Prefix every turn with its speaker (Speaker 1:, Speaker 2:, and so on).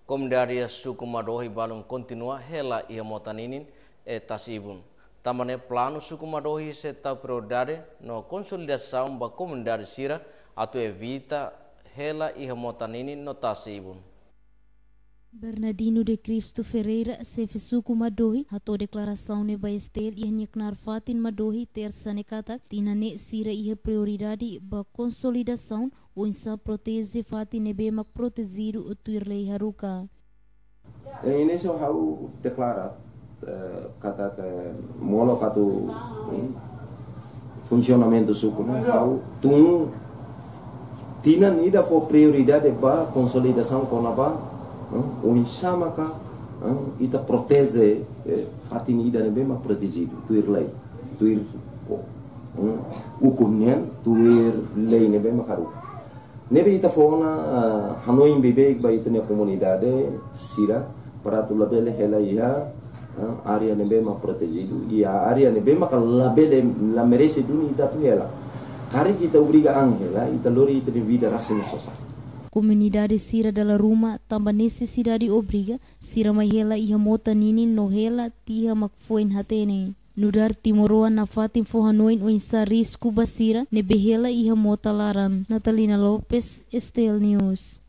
Speaker 1: Comunidade suku Madohi balum continua hela ia motaninin e tasibun. Tamane plano suku Madohi se tau prioridade no consolidação da comunidade sira atu evita hela ia motaninin no tasibun.
Speaker 2: Bernardino de Cristo Ferreira, chefe suku Madohi, hato declaração ne baestel ia nyeknar fatin Madohi terça nekata tinane sira ia prioridade ba consolidação o insa protege fatin nebe mak protegido o tuirlei haruka.
Speaker 3: Ini hau declarat kata molo katu funcionamento suku hau tung tina nida for prioridade ba consolidação konaba o insama ka ita protege fatin ida nebe mak protegido tuirlei tuir hukumnya tuirlei nebe mak haruka. Nebe ita fona Hanoi bebek ba itu ne comunidade sira para tu labele hela ia área nebe ma protegido ia área nebe ma labele la merece duni ita tu hela kari kita obriga angela ita lori ita de vida rasina sosa.
Speaker 2: Comunidade sira dela ruma tamba necessidade obriga sira mai hela ia mota nini no hela tia mak foin hatene. Nudar timoroa na fatin fo Hanoi o insa risco basira ne behela iha mota laran. Natalina Lopes, Estel News.